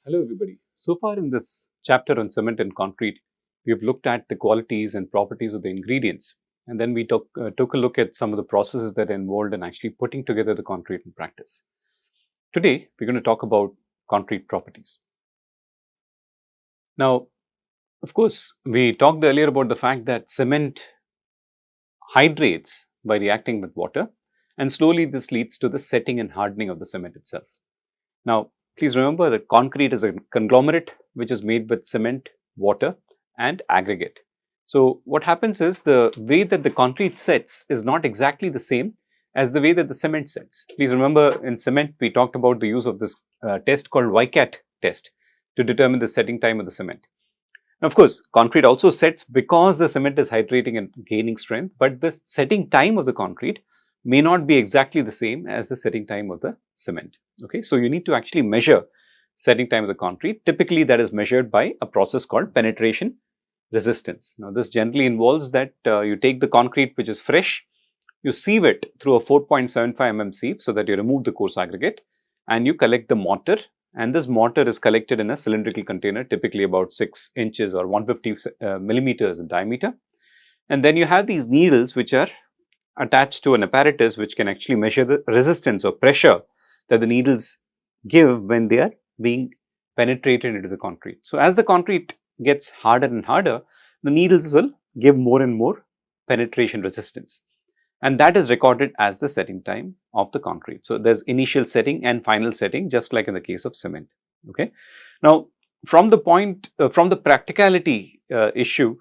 Hello everybody. So far in this chapter on cement and concrete, we have looked at the qualities and properties of the ingredients, and then we took a look at some of the processes that are involved in actually putting together the concrete in practice. Today, we're going to talk about concrete properties. Now, of course, we talked earlier about the fact that cement hydrates by reacting with water, and slowly this leads to the setting and hardening of the cement itself. Now, please remember that concrete is a conglomerate which is made with cement, water and aggregate. So, what happens is the way that the concrete sets is not exactly the same as the way that the cement sets. Please remember, in cement we talked about the use of this test called YCAT test to determine the setting time of the cement. Now, of course, concrete also sets because the cement is hydrating and gaining strength, but the setting time of the concrete may not be exactly the same as the setting time of the cement. Okay, so you need to actually measure setting time of the concrete. Typically, that is measured by a process called penetration resistance. Now, this generally involves that you take the concrete which is fresh, you sieve it through a 4.75 mm sieve so that you remove the coarse aggregate, and you collect the mortar. And this mortar is collected in a cylindrical container, typically about 6 inches or 150 millimeters in diameter. And then you have these needles which are attached to an apparatus which can actually measure the resistance or pressure that the needles give when they are being penetrated into the concrete. So, as the concrete gets harder and harder, the needles will give more and more penetration resistance, and that is recorded as the setting time of the concrete. So, there is initial setting and final setting, just like in the case of cement. Okay. Now, from the practicality issue,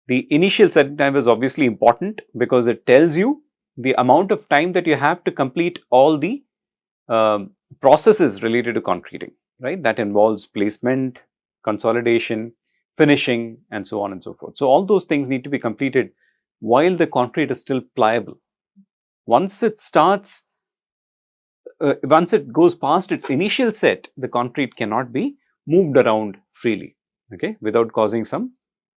the initial setting time is obviously important because it tells you the amount of time that you have to complete all the processes related to concreting, right? That involves placement, consolidation, finishing, and so on and so forth. So, all those things need to be completed while the concrete is still pliable. Once it goes past its initial set, the concrete cannot be moved around freely, okay, without causing some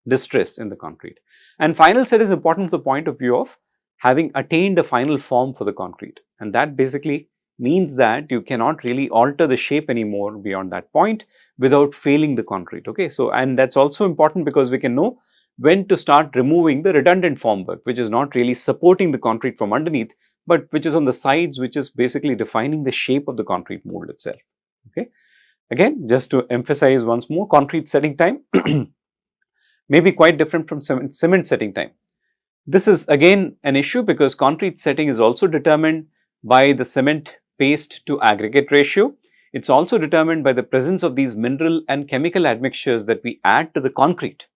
distress in the concrete. And final set is important from the point of view of having attained a final form for the concrete, and that basically means that you cannot really alter the shape anymore beyond that point without failing the concrete. Okay, so and that's also important because we can know when to start removing the redundant formwork, which is not really supporting the concrete from underneath, but which is on the sides, which is basically defining the shape of the concrete mold itself. Okay, again, just to emphasize once more, concrete setting time may be quite different from cement setting time. This is again an issue because concrete setting is also determined by the cement paste to aggregate ratio. It is also determined by the presence of these mineral and chemical admixtures that we add to the concrete.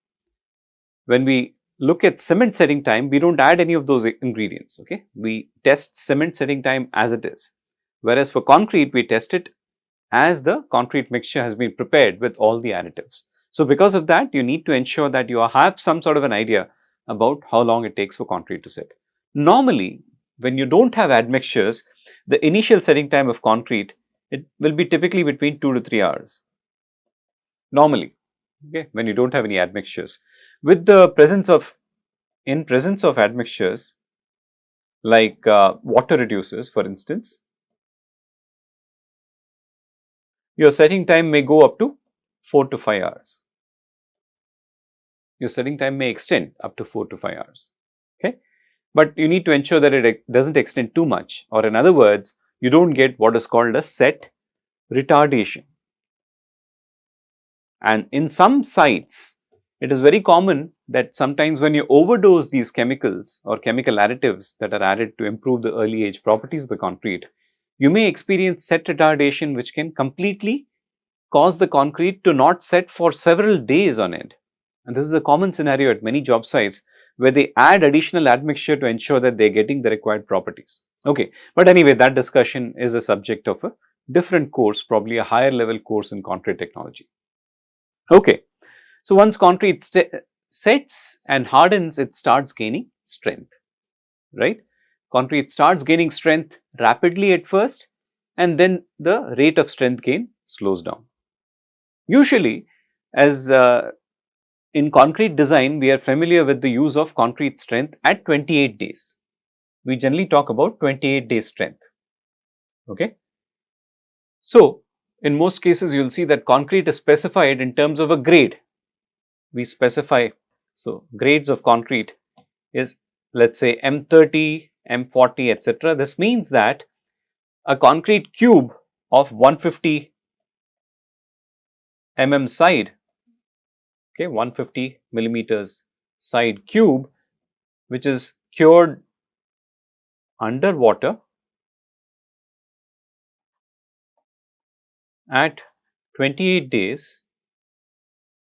When we look at cement setting time, we do not add any of those ingredients. Okay, we test cement setting time as it is, whereas for concrete we test it as the concrete mixture has been prepared with all the additives. So, because of that, you need to ensure that you have some sort of an idea about how long it takes for concrete to set. Normally, when you do not have admixtures, the initial setting time of concrete, it will be typically between 2 to 3 hours. Normally, okay, when you do not have any admixtures. With the presence of admixtures like water reducers, for instance, your setting time may go up to 4 to 5 hours. Your setting time may extend up to 4 to 5 hours. Okay, but you need to ensure that it does not extend too much, or in other words, you do not get what is called a set retardation. And in some sites, it is very common that sometimes when you overdose these chemicals or chemical additives that are added to improve the early age properties of the concrete, you may experience set retardation which can completely cause the concrete to not set for several days on end. And this is a common scenario at many job sites where they add additional admixture to ensure that they are getting the required properties. Okay, but anyway, that discussion is a subject of a different course, probably a higher level course in concrete technology. Okay, so once concrete sets and hardens, it starts gaining strength, right? Concrete starts gaining strength rapidly at first, and then the rate of strength gain slows down. Usually, as in concrete design, we are familiar with the use of concrete strength at 28 days. We generally talk about 28 days strength. Okay. So, in most cases you will see that concrete is specified in terms of a grade. We specify, so grades of concrete is, let's say, M30, M40, etc. This means that a concrete cube of 150 mm side, okay, 150 millimeters side cube, which is cured underwater at 28 days,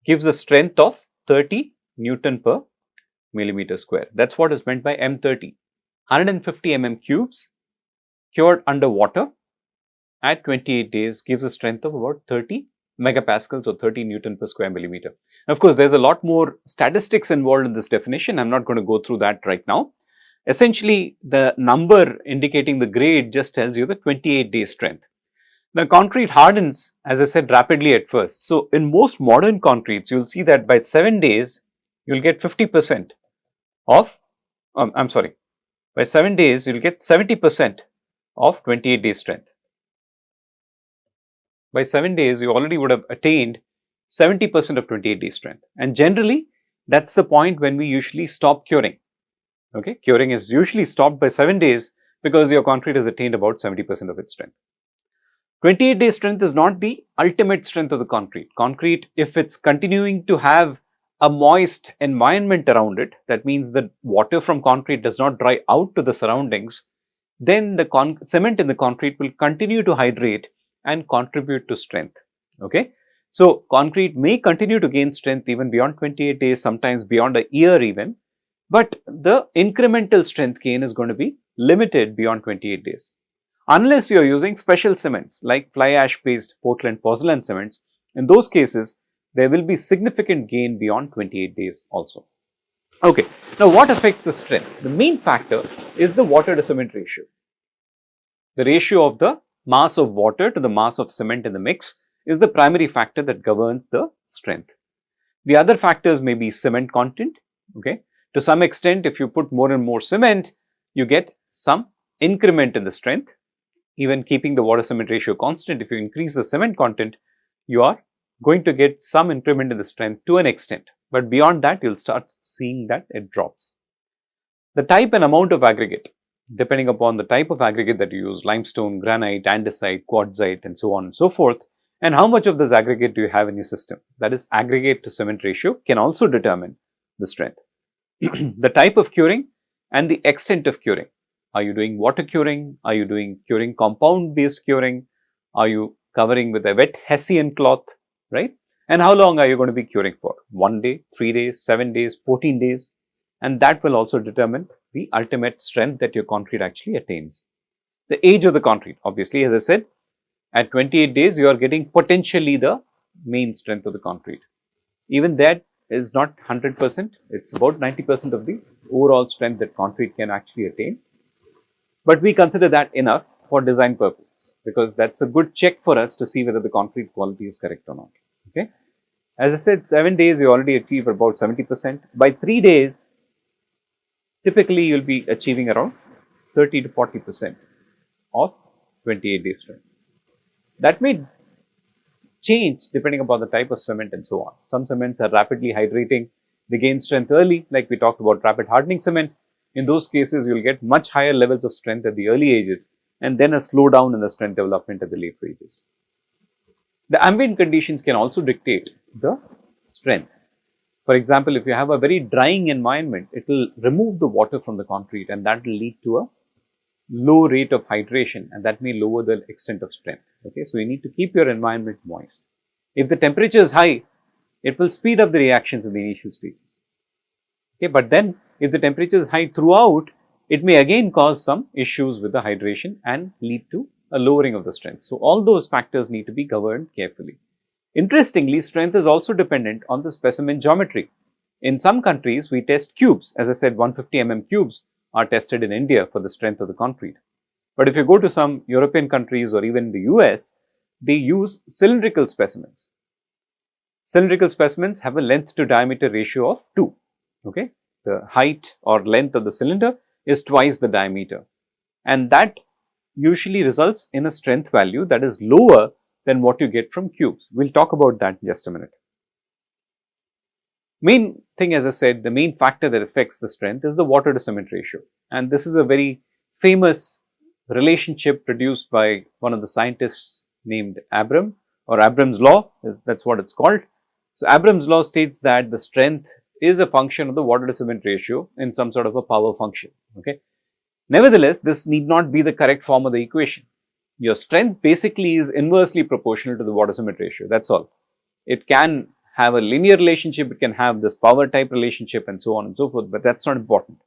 gives a strength of 30 Newton per millimeter square. That is what is meant by M30. 150 mm cubes cured underwater at 28 days gives a strength of about 30 megapascals or 30 Newton per square millimeter. Of course, there is a lot more statistics involved in this definition. I am not going to go through that right now. Essentially, the number indicating the grade just tells you the 28-day strength. Now, concrete hardens, as I said, rapidly at first. So, in most modern concretes, you will see that by 7 days, you will get 50% of, by 7 days, you will get 70% of 28-day strength. By 7 days, you already would have attained 70% of 28-day strength. And generally, that is the point when we usually stop curing. Okay, curing is usually stopped by 7 days because your concrete has attained about 70% of its strength. 28-day strength is not the ultimate strength of the concrete. Concrete, if it's continuing to have a moist environment around it, that means that water from concrete does not dry out to the surroundings, then the cement in the concrete will continue to hydrate and contribute to strength. Okay, so concrete may continue to gain strength even beyond 28 days, sometimes beyond a year even, but the incremental strength gain is going to be limited beyond 28 days. Unless you are using special cements like fly ash based Portland porcelain cements, in those cases there will be significant gain beyond 28 days also. Okay, now what affects the strength? The main factor is the water to cement ratio. The ratio of the mass of water to the mass of cement in the mix is the primary factor that governs the strength. The other factors may be cement content. Okay, to some extent, if you put more and more cement, you get some increment in the strength. Even keeping the water cement ratio constant, if you increase the cement content, you are going to get some increment in the strength to an extent, but beyond that you will start seeing that it drops. The type and amount of aggregate, depending upon the type of aggregate that you use, limestone, granite, andesite, quartzite and so on and so forth, and how much of this aggregate do you have in your system, that is aggregate to cement ratio, can also determine the strength. The type of curing and the extent of curing. Are you doing water curing? Are you doing curing compound based curing? Are you covering with a wet Hessian cloth, right? And how long are you going to be curing for? 1 day, 3 days, 7 days, 14 days? And that will also determine the ultimate strength that your concrete actually attains. The age of the concrete, obviously, as I said, at 28 days, you are getting potentially the main strength of the concrete. Even that is not 100%, it's about 90% of the overall strength that concrete can actually attain. But we consider that enough for design purposes, because that's a good check for us to see whether the concrete quality is correct or not. Okay. As I said, 7 days you already achieve about 70%. By 3 days, typically you will be achieving around 30 to 40% of 28 day strength. That may change depending upon the type of cement and so on. Some cements are rapidly hydrating, they gain strength early, like we talked about rapid hardening cement. In those cases, you will get much higher levels of strength at the early ages and then a slowdown in the strength development at the later ages. The ambient conditions can also dictate the strength. For example, if you have a very drying environment, it will remove the water from the concrete and that will lead to a low rate of hydration and that may lower the extent of strength. Okay, so you need to keep your environment moist. If the temperature is high, it will speed up the reactions in the initial stages. Okay, but then if the temperature is high throughout, it may again cause some issues with the hydration and lead to a lowering of the strength. So, all those factors need to be governed carefully. Interestingly, strength is also dependent on the specimen geometry. In some countries, we test cubes. As I said, 150 mm cubes are tested in India for the strength of the concrete. But if you go to some European countries or even the US, they use cylindrical specimens. Cylindrical specimens have a length to diameter ratio of 2. Okay, the height or length of the cylinder is twice the diameter, and that usually results in a strength value that is lower than what you get from cubes. We will talk about that in just a minute. Main thing, as I said, the main factor that affects the strength is the water to cement ratio, and this is a very famous relationship produced by one of the scientists named Abram, or Abram's law, that's what it's called. So, Abram's law states that the strength is a function of the water to cement ratio in some sort of a power function. Okay. Nevertheless, this need not be the correct form of the equation. Your strength basically is inversely proportional to the water cement ratio, that's all. It can have a linear relationship, it can have this power type relationship and so on and so forth, but that's not important.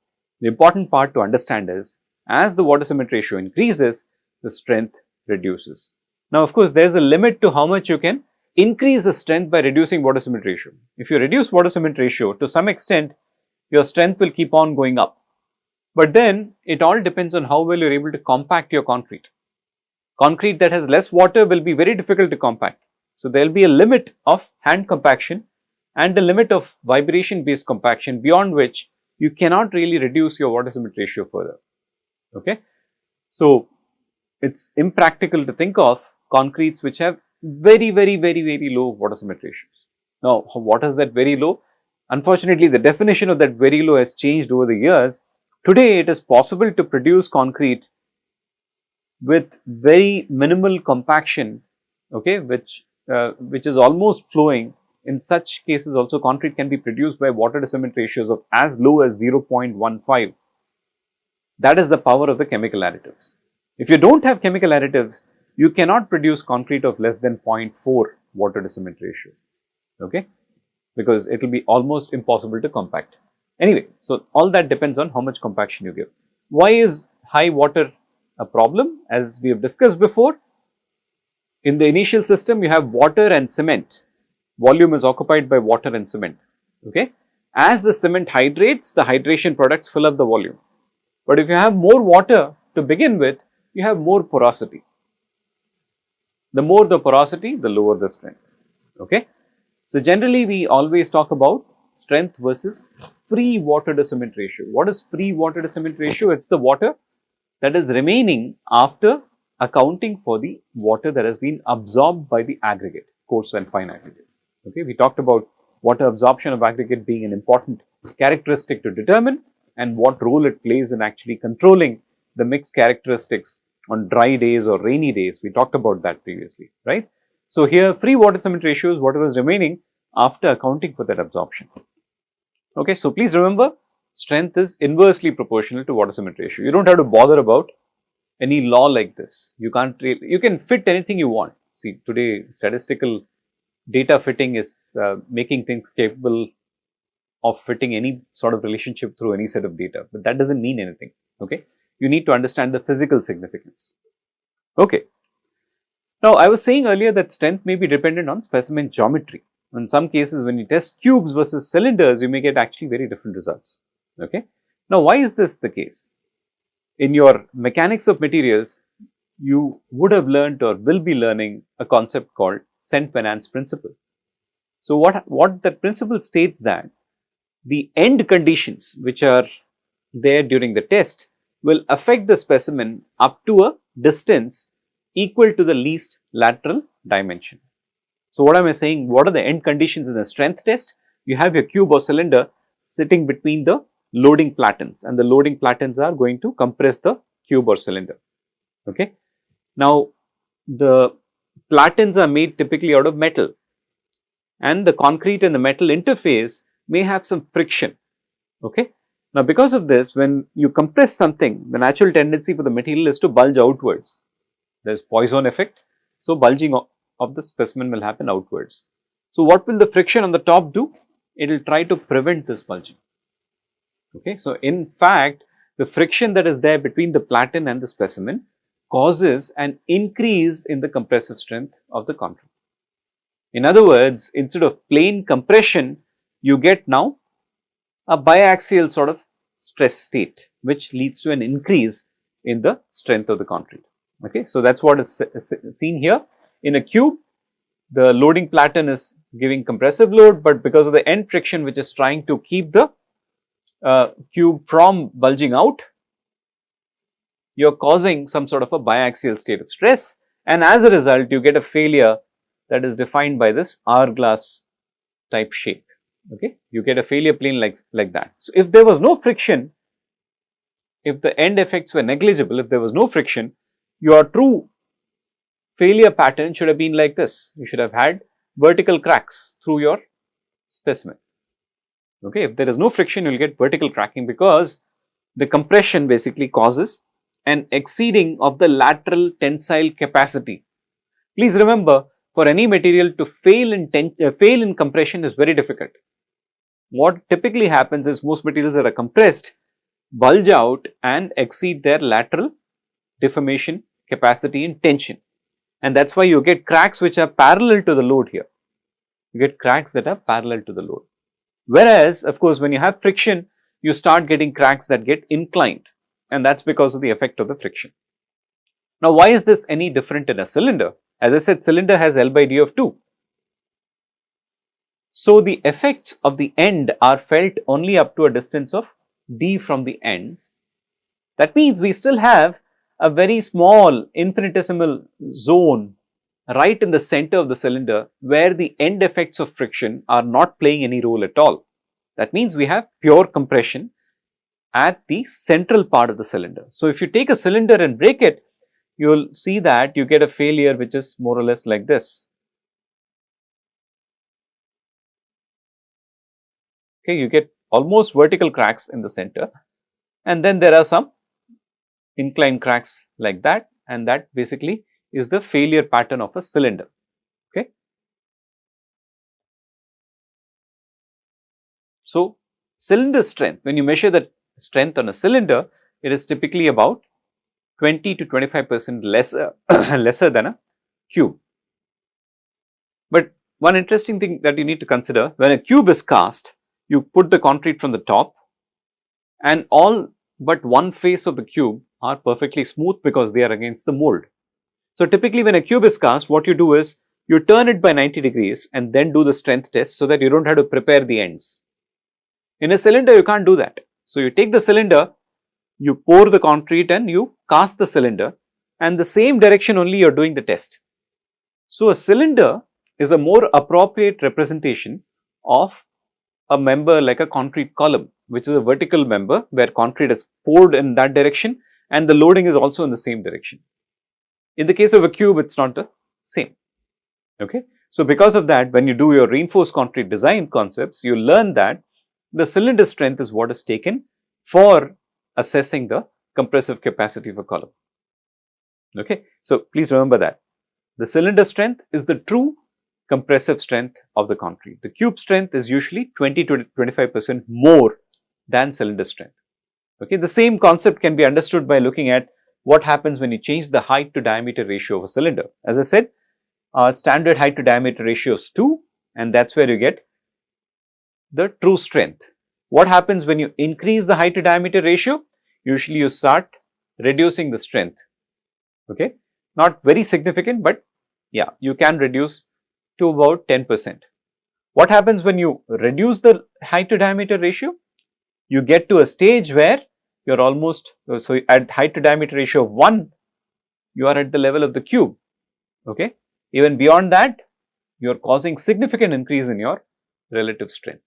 The important part to understand is, as the water cement ratio increases, the strength reduces. Now, of course, there is a limit to how much you can increase the strength by reducing water cement ratio. If you reduce water cement ratio, to some extent, your strength will keep on going up. But then, it all depends on how well you are able to compact your concrete. Concrete that has less water will be very difficult to compact. So, there will be a limit of hand compaction and a limit of vibration based compaction, beyond which you cannot really reduce your water cement ratio further. Okay. So, it is impractical to think of concretes which have very low water cement ratios. Now, what is that very low? Unfortunately, the definition of that very low has changed over the years. Today, it is possible to produce concrete with very minimal compaction, okay, which is almost flowing. In such cases also, concrete can be produced by water to cement ratios of as low as 0.15. That is the power of the chemical additives. If you do not have chemical additives, you cannot produce concrete of less than 0.4 water to cement ratio, okay, because it will be almost impossible to compact. Anyway, so all that depends on how much compaction you give. Why is high water a problem? As we have discussed before, in the initial system you have water and cement. Volume is occupied by water and cement, okay. As the cement hydrates, the hydration products fill up the volume. But if you have more water to begin with, you have more porosity. The more the porosity, the lower the strength, okay. So, generally we always talk about strength versus free water to cement ratio. What is free water to cement ratio? It is the water that is remaining after accounting for the water that has been absorbed by the aggregate, coarse and fine aggregate. Okay, we talked about water absorption of aggregate being an important characteristic to determine and what role it plays in actually controlling the mixed characteristics on dry days or rainy days. We talked about that previously, right. So, here free water cement ratio is whatever is remaining after accounting for that absorption. Okay, so please remember, strength is inversely proportional to water cement ratio. You do not have to bother about any law like this. You can't really, you can fit anything you want. See, today statistical data fitting is making things capable of fitting any sort of relationship through any set of data, but that does not mean anything, okay. You need to understand the physical significance, okay. Now, I was saying earlier that strength may be dependent on specimen geometry. In some cases, when you test cubes versus cylinders, you may get actually very different results, okay. Now, why is this the case? In your mechanics of materials, you would have learned or will be learning a concept called Saint-Venant's principle. So, what that principle states that the end conditions which are there during the test will affect the specimen up to a distance equal to the least lateral dimension. So, what am I saying? What are the end conditions in the strength test? You have your cube or cylinder sitting between the loading platens, and the loading platens are going to compress the cube or cylinder, okay. Now, the platens are made typically out of metal, and the concrete and the metal interface may have some friction, okay. Now, because of this, when you compress something, the natural tendency for the material is to bulge outwards. There is Poisson effect. So, bulging of the specimen will happen outwards. So, what will the friction on the top do? It will try to prevent this bulging, okay. So, in fact, the friction that is there between the platen and the specimen causes an increase in the compressive strength of the concrete. In other words, instead of plain compression, you get now a biaxial sort of stress state, which leads to an increase in the strength of the concrete, okay. So, that is what is seen here. In a cube, the loading platen is giving compressive load, but because of the end friction which is trying to keep the cube from bulging out, you are causing some sort of a biaxial state of stress, and as a result you get a failure that is defined by this hourglass type shape. Okay, you get a failure plane like that. So, if there was no friction, if the end effects were negligible, if there was no friction, your true failure pattern should have been like this. You should have had vertical cracks through your specimen. Okay, if there is no friction, you will get vertical cracking because the compression basically causes an exceeding of the lateral tensile capacity. Please remember, for any material to fail in compression is very difficult. What typically happens is most materials that are compressed bulge out and exceed their lateral deformation capacity in tension, and that is why you get cracks which are parallel to the load here. You get cracks that are parallel to the load. Whereas, of course, when you have friction, you start getting cracks that get inclined, and that is because of the effect of the friction. Now, why is this any different in a cylinder? As I said, cylinder has L by D of 2. So, the effects of the end are felt only up to a distance of D from the ends. That means we still have a very small infinitesimal zone right in the center of the cylinder where the end effects of friction are not playing any role at all. That means we have pure compression at the central part of the cylinder. So, if you take a cylinder and break it, you will see that you get a failure which is more or less like this. Okay, you get almost vertical cracks in the center, and then there are some inclined cracks like that, and that basically is the failure pattern of a cylinder. Okay. So, cylinder strength, when you measure the strength on a cylinder, it is typically about 20 to 25% lesser, lesser than a cube. But one interesting thing that you need to consider, when a cube is cast, you put the concrete from the top and all but one face of the cube are perfectly smooth because they are against the mold. So, typically when a cube is cast, what you do is you turn it by 90 degrees and then do the strength test so that you do not have to prepare the ends. In a cylinder, you can't do that. So, you take the cylinder, you pour the concrete and you cast the cylinder, and the same direction only you are doing the test. So, a cylinder is a more appropriate representation of a member like a concrete column, which is a vertical member where concrete is poured in that direction and the loading is also in the same direction. In the case of a cube, it is not the same. Okay. So, because of that, when you do your reinforced concrete design concepts, you learn that the cylinder strength is what is taken for assessing the compressive capacity of a column. Okay. So, please remember that the cylinder strength is the true compressive strength of the concrete. The cube strength is usually 20 to 25% more than cylinder strength. Okay. The same concept can be understood by looking at what happens when you change the height to diameter ratio of a cylinder. As I said, standard height to diameter ratio is 2, and that is where you get the true strength. What happens when you increase the height to diameter ratio? Usually you start reducing the strength. Okay. Not very significant, but yeah, you can reduce to about 10%. What happens when you reduce the height to diameter ratio? You get to a stage where you are almost, so at height to diameter ratio of 1, you are at the level of the cube. Okay. Even beyond that, you are causing significant increase in your relative strength.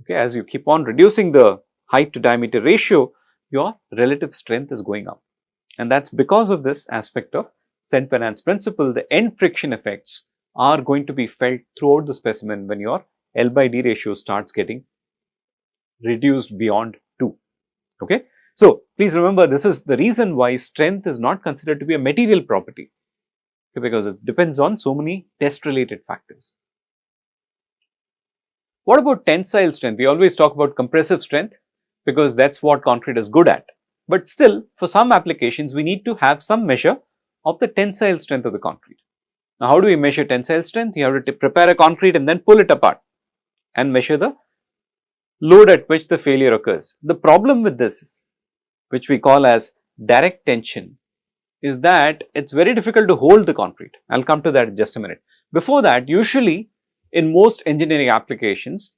Okay. As you keep on reducing the height to diameter ratio, your relative strength is going up, and that is because of this aspect of Saint-Venant's principle. The end friction effects are going to be felt throughout the specimen when your L by D ratio starts getting reduced beyond 2. Okay. So, please remember, this is the reason why strength is not considered to be a material property, okay, because it depends on so many test related factors. What about tensile strength? We always talk about compressive strength because that is what concrete is good at, but still for some applications we need to have some measure of the tensile strength of the concrete. Now, how do we measure tensile strength? You have to prepare a concrete and then pull it apart and measure the load at which the failure occurs. The problem with this, which we call as direct tension, is that it is very difficult to hold the concrete. I will come to that in just a minute. Before that, usually in most engineering applications,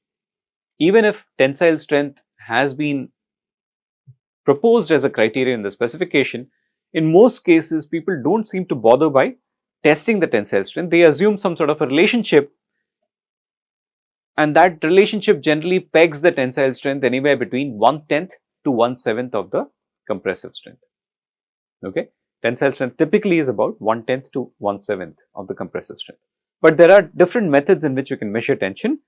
even if tensile strength has been proposed as a criteria in the specification, in most cases people don't seem to bother by testing the tensile strength. They assume some sort of a relationship, and that relationship generally pegs the tensile strength anywhere between 1/10 to 1/7 of the compressive strength. Okay. Tensile strength typically is about 1/10 to 1/7 of the compressive strength. But there are different methods in which you can measure tension.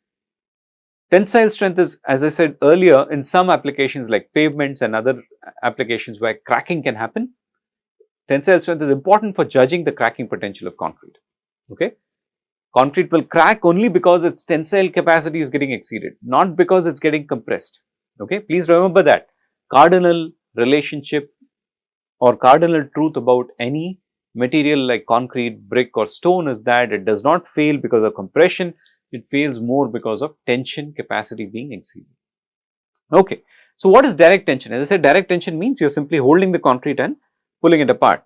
Tensile strength is, as I said earlier, in some applications like pavements and other applications where cracking can happen, tensile strength is important for judging the cracking potential of concrete. Okay. Concrete will crack only because its tensile capacity is getting exceeded, not because it is getting compressed. Okay. Please remember that cardinal relationship or cardinal truth about any material like concrete, brick or stone is that it does not fail because of compression, it fails more because of tension capacity being exceeded. Okay. So, what is direct tension? As I said, direct tension means you are simply holding the concrete and pulling it apart.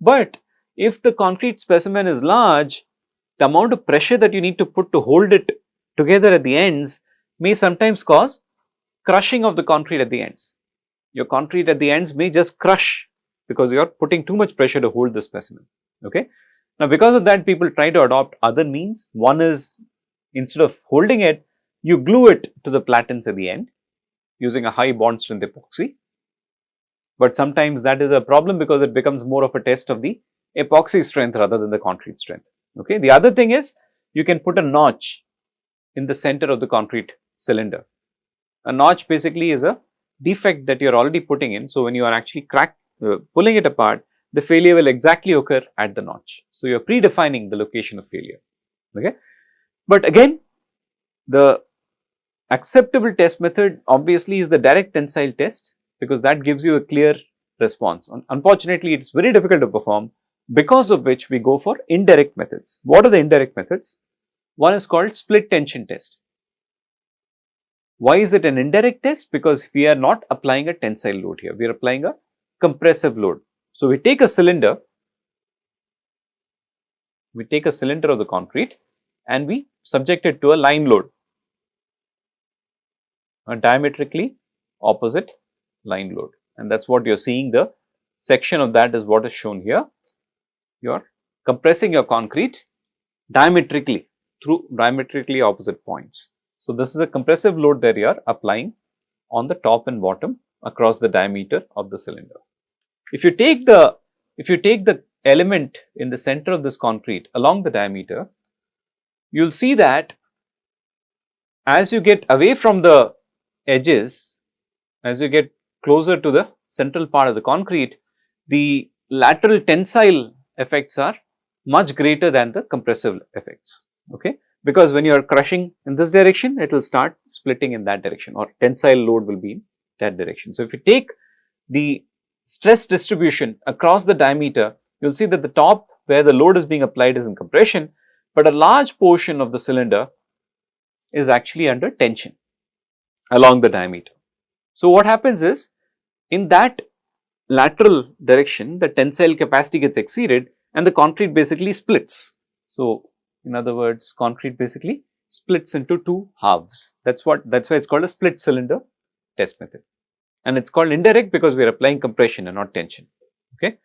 But if the concrete specimen is large, the amount of pressure that you need to put to hold it together at the ends may sometimes cause crushing of the concrete at the ends. Your concrete at the ends may just crush because you are putting too much pressure to hold the specimen. Okay. Now, because of that, people try to adopt other means. One is, instead of holding it, you glue it to the platens at the end using a high bond strength epoxy. But sometimes that is a problem because it becomes more of a test of the epoxy strength rather than the concrete strength. Okay. The other thing is, you can put a notch in the center of the concrete cylinder. A notch basically is a defect that you are already putting in. So, when you are actually pulling it apart, the failure will exactly occur at the notch. So, you are predefining the location of failure. Okay. But again, the acceptable test method obviously is the direct tensile test, because that gives you a clear response. Unfortunately, it is very difficult to perform, because of which we go for indirect methods. What are the indirect methods? One is called split tension test. Why is it an indirect test? Because we are not applying a tensile load here, we are applying a compressive load. So, we take a cylinder of the concrete and we subject it to a line load, a diametrically opposite line load, and that is what you are seeing. The section of that is what is shown here. You are compressing your concrete diametrically through diametrically opposite points. So, this is a compressive load that you are applying on the top and bottom across the diameter of the cylinder. If you take the element in the center of this concrete along the diameter, you will see that as you get away from the edges, as you get closer to the central part of the concrete, the lateral tensile effects are much greater than the compressive effects. Okay. Because when you are crushing in this direction, it will start splitting in that direction, or tensile load will be in that direction. So, if you take the stress distribution across the diameter, you will see that the top where the load is being applied is in compression, but a large portion of the cylinder is actually under tension along the diameter. So, what happens is, in that lateral direction, the tensile capacity gets exceeded and the concrete basically splits. So, in other words, concrete basically splits into two halves. That's why it is called a split cylinder test method, and it is called indirect because we are applying compression and not tension. Okay.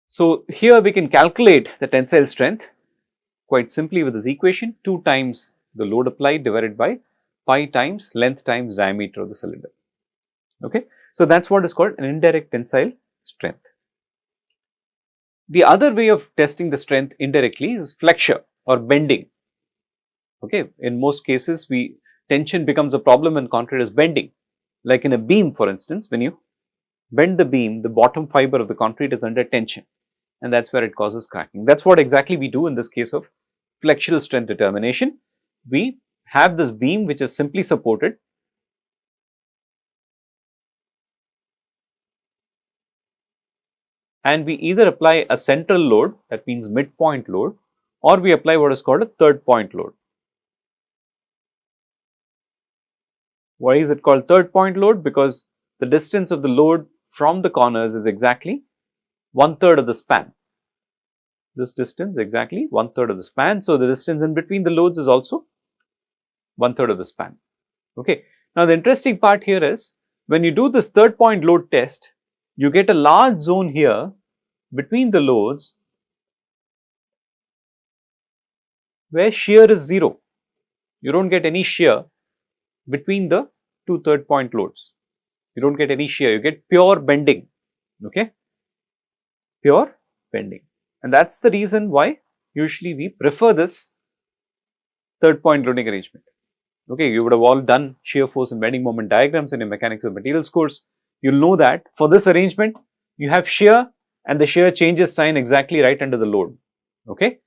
So, here we can calculate the tensile strength quite simply with this equation: 2 times the load applied divided by pi times length times diameter of the cylinder. Okay. So, that is what is called an indirect tensile strength. The other way of testing the strength indirectly is flexure or bending. Okay. In most cases, tension becomes a problem when concrete is bending. Like in a beam, for instance, when you bend the beam, the bottom fiber of the concrete is under tension, and that is where it causes cracking. That is what exactly we do in this case of flexural strength determination. We have this beam which is simply supported, and we either apply a central load, that means midpoint load, or we apply what is called a third point load. Why is it called third point load? Because the distance of the load from the corners is exactly 1/3 of the span. This distance is exactly 1/3 of the span. So, the distance in between the loads is also 1/3 of the span. Okay. Now, the interesting part here is, when you do this third point load test, you get a large zone here between the loads where shear is 0. You don't get any shear between the two third point loads. You don't get any shear, you get pure bending, okay, pure bending. And that is the reason why usually we prefer this third point loading arrangement. Okay, you would have all done shear force and bending moment diagrams in a mechanics of materials course. You will know that for this arrangement, you have shear and the shear changes sign exactly right under the load, okay.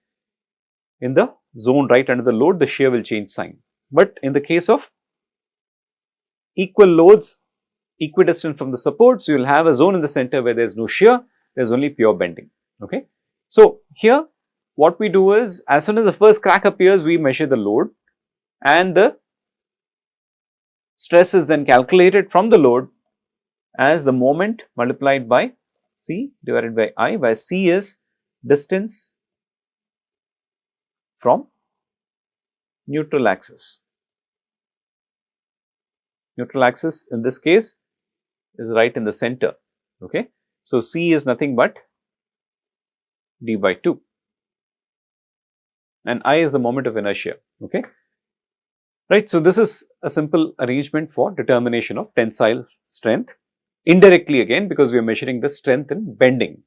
In the zone right under the load, the shear will change sign. But in the case of equal loads, equidistant from the supports, you will have a zone in the center where there is no shear, there is only pure bending, okay. So, here what we do is, as soon as the first crack appears, we measure the load and the stress is then calculated from the load as the moment multiplied by C divided by I, where C is distance from neutral axis. Neutral axis in this case is right in the center, okay. So, C is nothing but d by 2 and I is the moment of inertia, okay. Right. So, this is a simple arrangement for determination of tensile strength indirectly again, because we are measuring the strength in bending.